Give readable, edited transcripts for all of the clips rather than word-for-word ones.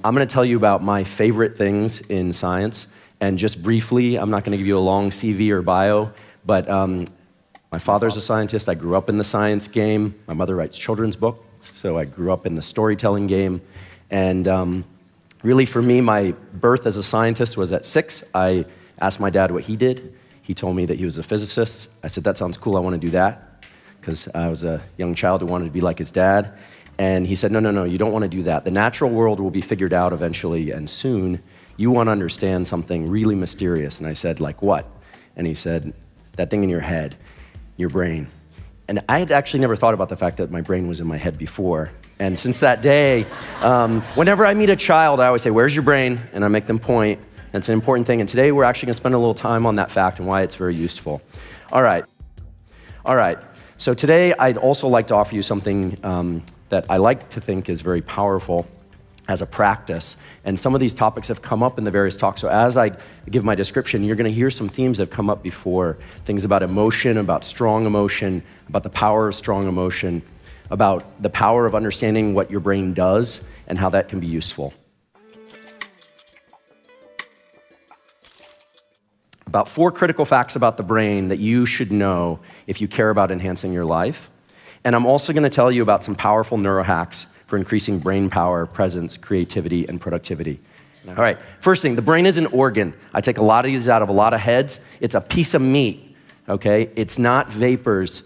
I'm going to tell you about my favorite things in science. And just briefly, I'm not going to give you a long CV or bio, but my father's a scientist. I grew up in the science game. My mother writes children's books, so I grew up in the storytelling game. And really, for me, my birth as a scientist was at 6. I asked my dad what he did. He told me that he was a physicist. I said, that sounds cool, I want to do that, because I was a young child who wanted to be like his dad. And he said, no, you don't want to do that. The natural world will be figured out eventually and soon. You want to understand something really mysterious. And I said, like what? And he said, that thing in your head, your brain. And I had actually never thought about the fact that my brain was in my head before. And since that day, whenever I meet a child, I always say, where's your brain? And I make them point. And it's an important thing. And today we're actually going to spend a little time on that fact and why it's very useful. All right. So today I'd also like to offer you something that I like to think is very powerful as a practice. And some of these topics have come up in the various talks. So as I give my description, you're going to hear some themes that have come up before. Things about emotion, about strong emotion, about the power of strong emotion, about the power of understanding what your brain does and how that can be useful. About 4 critical facts about the brain that you should know if you care about enhancing your life. And I'm also going to tell you about some powerful neurohacks for increasing brain power, presence, creativity, and productivity. All right, first thing, the brain is an organ. I take a lot of these out of a lot of heads. It's a piece of meat, okay? It's not vapors.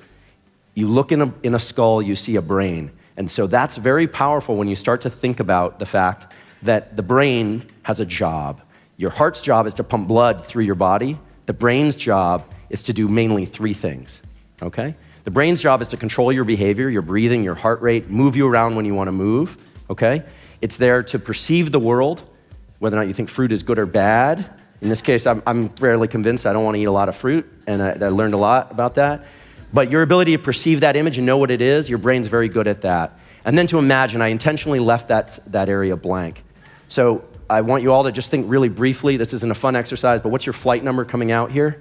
You look in a skull, you see a brain. And so that's very powerful when you start to think about the fact that the brain has a job. Your heart's job is to pump blood through your body. The brain's job is to do mainly 3 things, okay? The brain's job is to control your behavior, your breathing, your heart rate, move you around when you want to move, okay? It's there to perceive the world, whether or not you think fruit is good or bad. In this case, I'm fairly convinced I don't want to eat a lot of fruit, and I learned a lot about that. But your ability to perceive that image and know what it is, your brain's very good at that. And then to imagine, I intentionally left that area blank. So I want you all to just think really briefly. This isn't a fun exercise, but what's your flight number coming out here?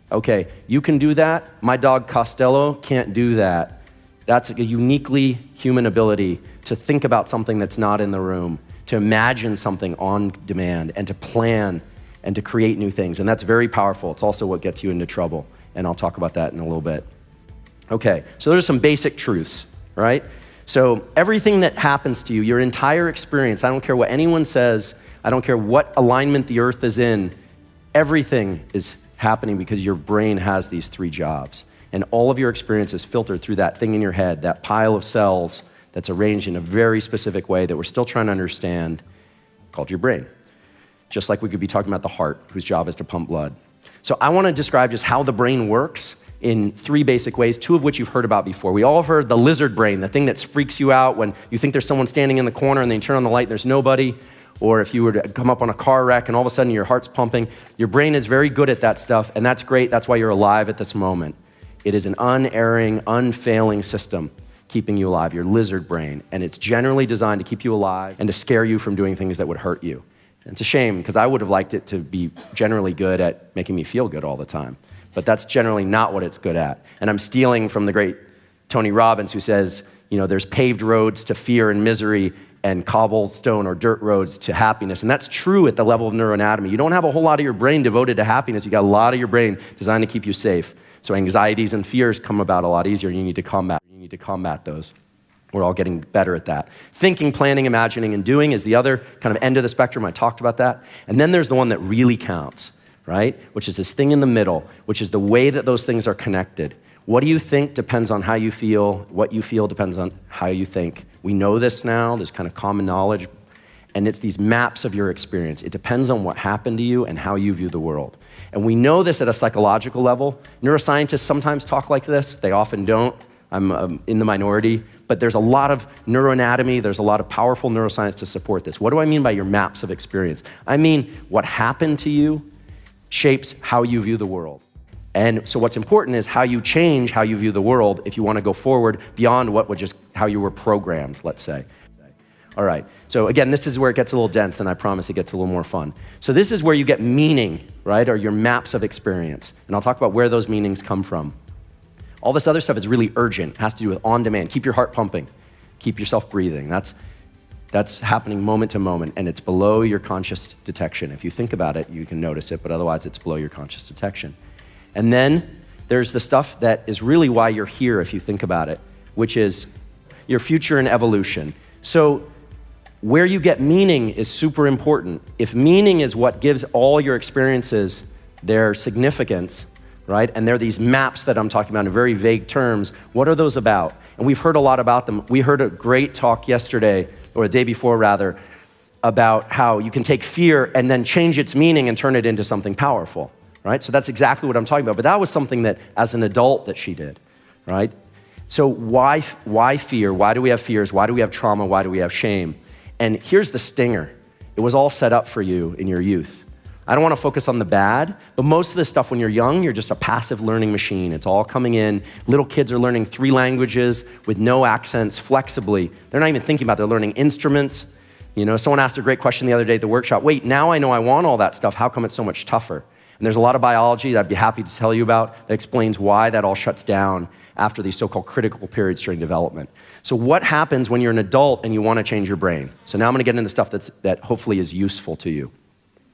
Okay, you can do that. My dog Costello can't do that. That's a uniquely human ability to think about something that's not in the room, to imagine something on demand, and to plan and to create new things. And that's very powerful. It's also what gets you into trouble. And I'll talk about that in a little bit. Okay, so there's some basic truths, right? So everything that happens to you, your entire experience, I don't care what anyone says, I don't care what alignment the earth is in, everything is happening because your brain has these 3 jobs. And all of your experience is filtered through that thing in your head, that pile of cells that's arranged in a very specific way that we're still trying to understand, called your brain. Just like we could be talking about the heart, whose job is to pump blood. So I want to describe just how the brain works in 3 basic ways, 2 of which you've heard about before. We all have heard the lizard brain, the thing that freaks you out when you think there's someone standing in the corner and then you turn on the light and there's nobody. Or if you were to come up on a car wreck and all of a sudden your heart's pumping, your brain is very good at that stuff, and that's great. That's why you're alive at this moment. It is an unerring, unfailing system keeping you alive, your lizard brain. And it's generally designed to keep you alive and to scare you from doing things that would hurt you. And it's a shame, because I would have liked it to be generally good at making me feel good all the time. But that's generally not what it's good at. And I'm stealing from the great Tony Robbins, who says, there's paved roads to fear and misery, and cobblestone or dirt roads to happiness. And that's true at the level of neuroanatomy. You don't have a whole lot of your brain devoted to happiness. You got a lot of your brain designed to keep you safe. So anxieties and fears come about a lot easier, and you need to combat those. We're all getting better at that. Thinking, planning, imagining, and doing is the other kind of end of the spectrum. I talked about that. And then there's the one that really counts, right? Which is this thing in the middle, which is the way that those things are connected. What do you think depends on how you feel. What you feel depends on how you think. We know this now, there's kind of common knowledge, and it's these maps of your experience. It depends on what happened to you and how you view the world. And we know this at a psychological level. Neuroscientists sometimes talk like this, they often don't. I'm in the minority, but there's a lot of neuroanatomy, there's a lot of powerful neuroscience to support this. What do I mean by your maps of experience? I mean, what happened to you shapes how you view the world. And so what's important is how you change how you view the world if you want to go forward beyond what would just how you were programmed, let's say. All right, so again, this is where it gets a little dense, and I promise it gets a little more fun. So this is where you get meaning, right, or your maps of experience. And I'll talk about where those meanings come from. All this other stuff is really urgent. It has to do with on demand. Keep your heart pumping. Keep yourself breathing. That's That's happening moment to moment, and it's below your conscious detection. If you think about it, you can notice it, but otherwise it's below your conscious detection. And then there's the stuff that is really why you're here, if you think about it, which is your future and evolution. So where you get meaning is super important. If meaning is what gives all your experiences their significance, right? And they're these maps that I'm talking about in very vague terms. What are those about? And we've heard a lot about them. We heard a great talk yesterday, or the day before rather, about how you can take fear and then change its meaning and turn it into something powerful, right? So that's exactly what I'm talking about. But that was something that, as an adult, that she did, right? So why fear? Why do we have fears? Why do we have trauma? Why do we have shame? And here's the stinger. It was all set up for you in your youth. I don't want to focus on the bad, but most of this stuff when you're young, you're just a passive learning machine. It's all coming in. Little kids are learning 3 languages with no accents, flexibly. They're not even thinking about it. They're learning instruments. You know, someone asked a great question the other day at the workshop. Wait, now I know I want all that stuff. How come it's so much tougher? And there's a lot of biology that I'd be happy to tell you about that explains why that all shuts down after these so-called critical periods during development. So what happens when you're an adult and you want to change your brain? So now I'm going to get into stuff that hopefully is useful to you.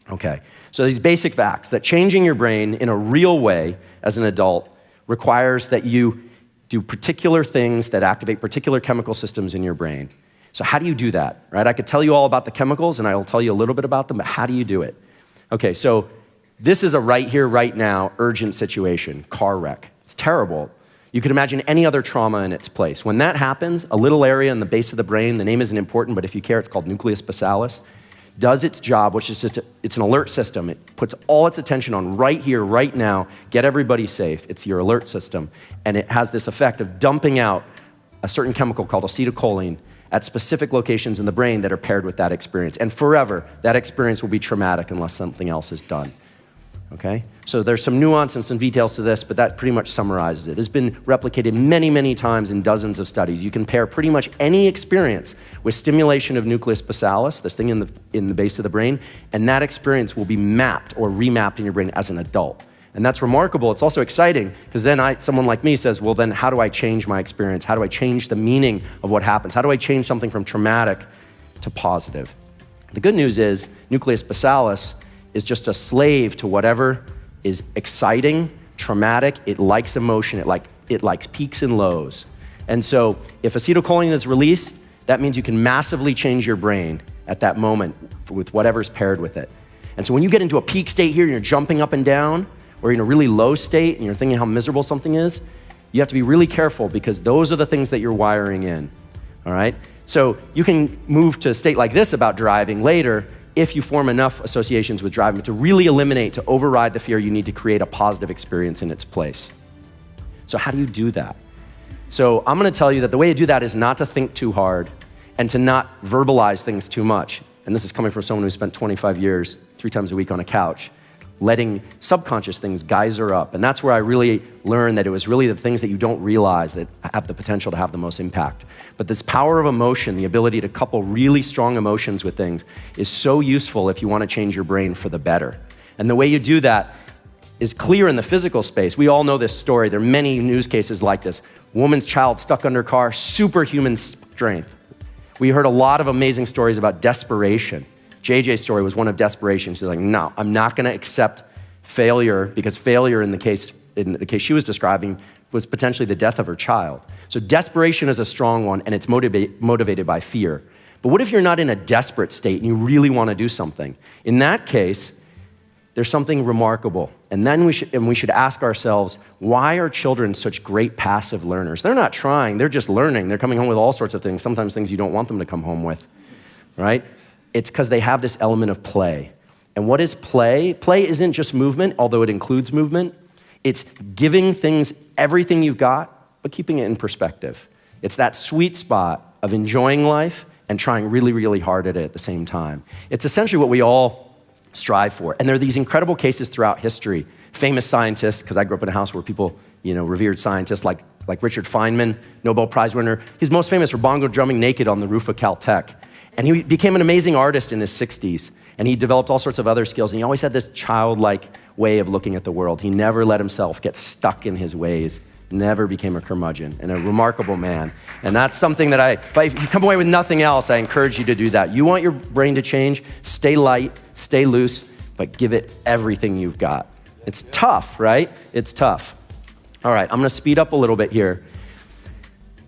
Okay, so these basic facts, that changing your brain in a real way as an adult requires that you do particular things that activate particular chemical systems in your brain. So how do you do that, right? I could tell you all about the chemicals and I'll tell you a little bit about them, but how do you do it? Okay, so this is a right here, right now, urgent situation, car wreck. It's terrible. You could imagine any other trauma in its place. When that happens, a little area in the base of the brain, the name isn't important, but if you care, it's called nucleus basalis, does its job, which is just, it's an alert system. It puts all its attention on right here, right now, get everybody safe. It's your alert system. And it has this effect of dumping out a certain chemical called acetylcholine at specific locations in the brain that are paired with that experience. And forever, that experience will be traumatic unless something else is done. Okay? So there's some nuance and some details to this, but that pretty much summarizes it. It's been replicated many, many times in dozens of studies. You can pair pretty much any experience with stimulation of nucleus basalis, this thing in the base of the brain, and that experience will be mapped or remapped in your brain as an adult. And that's remarkable. It's also exciting because then someone like me says, well, then how do I change my experience? How do I change the meaning of what happens? How do I change something from traumatic to positive? The good news is nucleus basalis is just a slave to whatever is exciting, traumatic. It likes emotion. It likes peaks and lows. And so if acetylcholine is released, that means you can massively change your brain at that moment with whatever's paired with it. And so when you get into a peak state here and you're jumping up and down, or you're in a really low state and you're thinking how miserable something is, you have to be really careful because those are the things that you're wiring in, all right? So you can move to a state like this about driving later if you form enough associations with driving to really eliminate, to override the fear, you need to create a positive experience in its place. So how do you do that? So I'm gonna tell you that the way to do that is not to think too hard and to not verbalize things too much. And this is coming from someone who spent 25 years, 3 times a week on a couch, letting subconscious things geyser up. And that's where I really learned that it was really the things that you don't realize that have the potential to have the most impact. But this power of emotion, the ability to couple really strong emotions with things, is so useful if you want to change your brain for the better. And the way you do that is clear in the physical space. We all know this story. There are many news cases like this. Woman's child stuck under car, superhuman strength. We heard a lot of amazing stories about desperation. JJ's story was one of desperation. She's like, no, I'm not gonna accept failure because failure in the case she was describing was potentially the death of her child. So desperation is a strong one and it's motivated by fear. But what if you're not in a desperate state and you really wanna do something? In that case, there's something remarkable. And then we should ask ourselves, why are children such great passive learners? They're not trying, they're just learning. They're coming home with all sorts of things, sometimes things you don't want them to come home with, right? It's because they have this element of play. And what is play? Play isn't just movement, although it includes movement. It's giving things everything you've got, but keeping it in perspective. It's that sweet spot of enjoying life and trying really, really hard at it at the same time. It's essentially what we all strive for. And there are these incredible cases throughout history. Famous scientists, because I grew up in a house where people, revered scientists like Richard Feynman, Nobel Prize winner. He's most famous for bongo drumming naked on the roof of Caltech. And he became an amazing artist in his 60s. And he developed all sorts of other skills. And he always had this childlike way of looking at the world. He never let himself get stuck in his ways, never became a curmudgeon, and a remarkable man. And that's something that if you come away with nothing else, I encourage you to do that. You want your brain to change, stay light, stay loose, but give it everything you've got. It's tough, right? It's tough. All right, I'm gonna speed up a little bit here.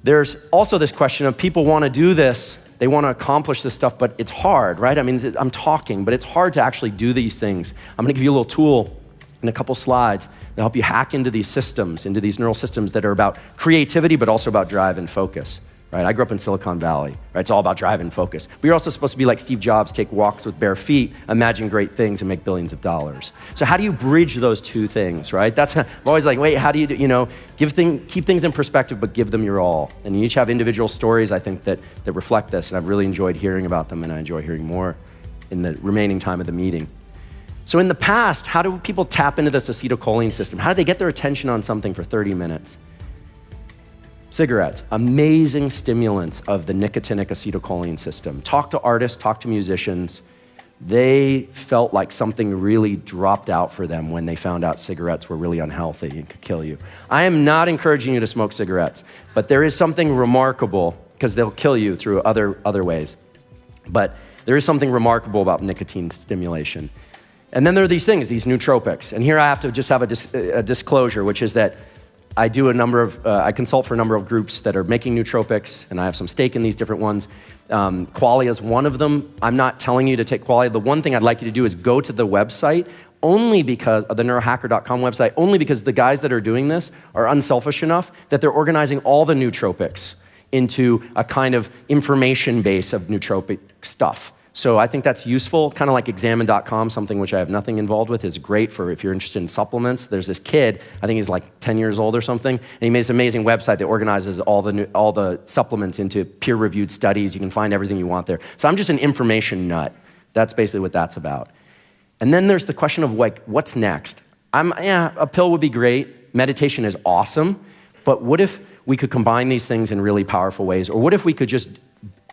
There's also this question of people wanna do this, they wanna accomplish this stuff, but it's hard, right? I mean, I'm talking, but it's hard to actually do these things. I'm gonna give you a little tool in a couple slides to help you hack into these systems, into these neural systems that are about creativity, but also about drive and focus, right? I grew up in Silicon Valley, right? It's all about drive and focus. But you're also supposed to be like Steve Jobs, take walks with bare feet, imagine great things, and make billions of dollars. So how do you bridge those two things, right? I'm always like, wait, how do you keep things in perspective, but give them your all. And you each have individual stories, I think, that reflect this, and I've really enjoyed hearing about them, and I enjoy hearing more in the remaining time of the meeting. So in the past, how do people tap into this acetylcholine system? How do they get their attention on something for 30 minutes? Cigarettes, amazing stimulants of the nicotinic acetylcholine system. Talk to artists, talk to musicians. They felt like something really dropped out for them when they found out cigarettes were really unhealthy and could kill you. I am not encouraging you to smoke cigarettes, but there is something remarkable, because they'll kill you through other ways. But there is something remarkable about nicotine stimulation. And then there are these things, these nootropics. And here I have to just have a disclosure, which is that I consult for a number of groups that are making nootropics, and I have some stake in these different ones. Qualia is one of them. I'm not telling you to take Qualia. The one thing I'd like you to do is go to the website, only because of the neurohacker.com website, only because the guys that are doing this are unselfish enough that they're organizing all the nootropics into a kind of information base of nootropic stuff. So I think that's useful, kind of like examine.com, something which I have nothing involved with, is great for if you're interested in supplements. There's this kid, I think he's like 10 years old or something, and he made this amazing website that organizes all the supplements into peer-reviewed studies. You can find everything you want there. So I'm just an information nut. That's basically what that's about. And then there's the question of like, what's next? A pill would be great. Meditation is awesome. But what if we could combine these things in really powerful ways? Or what if we could just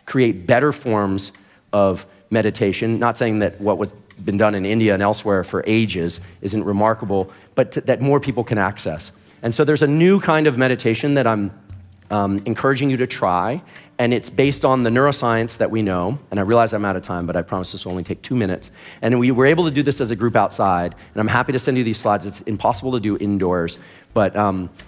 create better forms of meditation? Not saying that what was been done in India and elsewhere for ages isn't remarkable, but that more people can access. And so there's a new kind of meditation that I'm encouraging you to try, and it's based on the neuroscience that we know. And I realize I'm out of time, but I promise this will only take 2 minutes. And we were able to do this as a group outside, and I'm happy to send you these slides. It's impossible to do indoors, but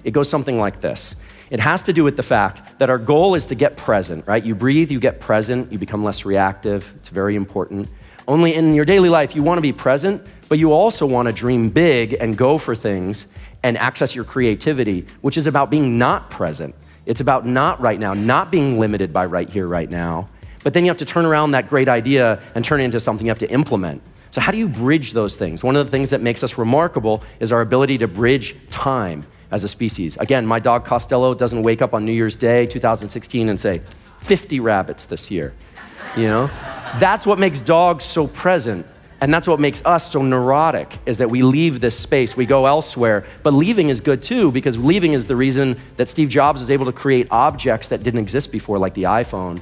it goes something like this. It has to do with the fact that our goal is to get present, right? You breathe, you get present, you become less reactive. It's very important. Only in your daily life, you want to be present, but you also want to dream big and go for things and access your creativity, which is about being not present. It's about not right now, not being limited by right here, right now. But then you have to turn around that great idea and turn it into something you have to implement. So how do you bridge those things? One of the things that makes us remarkable is our ability to bridge time as a species. Again, my dog Costello doesn't wake up on New Year's Day, 2016, and say, 50 rabbits this year, you know? That's what makes dogs so present, and that's what makes us so neurotic, is that we leave this space, we go elsewhere, but leaving is good too, because leaving is the reason that Steve Jobs was able to create objects that didn't exist before, like the iPhone,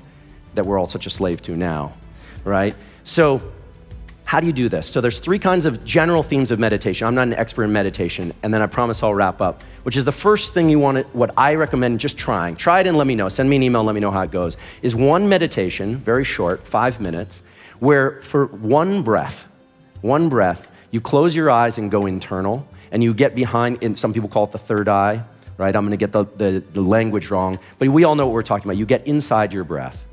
that we're all such a slave to now, right? So, how do you do this? So there's 3 kinds of general themes of meditation. I'm not an expert in meditation, and then I promise I'll wrap up, which is the first thing you want to, what I recommend just trying. Try it and let me know. Send me an email, let me know how it goes. Is one meditation, very short, 5 minutes, where for one breath, you close your eyes and go internal, and you get behind, and some people call it the third eye, right? I'm gonna get the language wrong, but we all know what we're talking about. You get inside your breath.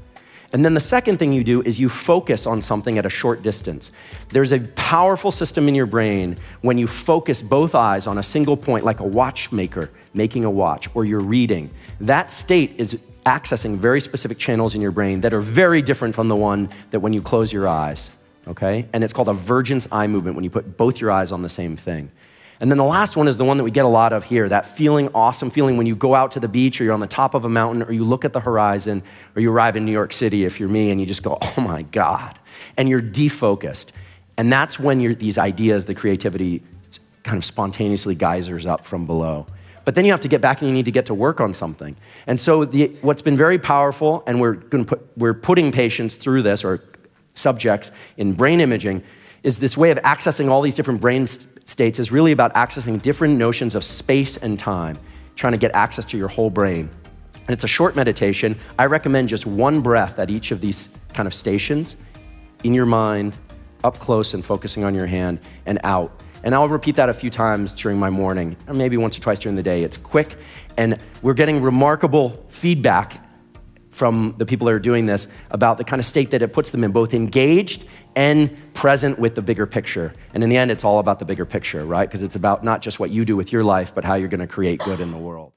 And then the second thing you do is you focus on something at a short distance. There's a powerful system in your brain when you focus both eyes on a single point, like a watchmaker making a watch, or you're reading. That state is accessing very specific channels in your brain that are very different from the one that when you close your eyes, okay? And it's called a vergence eye movement, when you put both your eyes on the same thing. And then the last one is the one that we get a lot of here, that feeling, awesome feeling when you go out to the beach, or you're on the top of a mountain, or you look at the horizon, or you arrive in New York City if you're me, and you just go, oh my God, and you're defocused. And that's when these ideas, the creativity kind of spontaneously geysers up from below. But then you have to get back and you need to get to work on something. And so what's been very powerful, and we're putting patients through this, or subjects in brain imaging, is this way of accessing all these different brain states is really about accessing different notions of space and time. trying to get access to your whole brain. And it's a short meditation. I recommend just one breath at each of these kind of stations, in your mind, up close and focusing on your hand, and out. And I'll repeat that a few times during my morning, or maybe once or twice during the day. It's quick, and we're getting remarkable feedback from the people that are doing this about the kind of state that it puts them in, both engaged and present with the bigger picture. And in the end, it's all about the bigger picture, right? Because it's about not just what you do with your life, but how you're gonna create good in the world.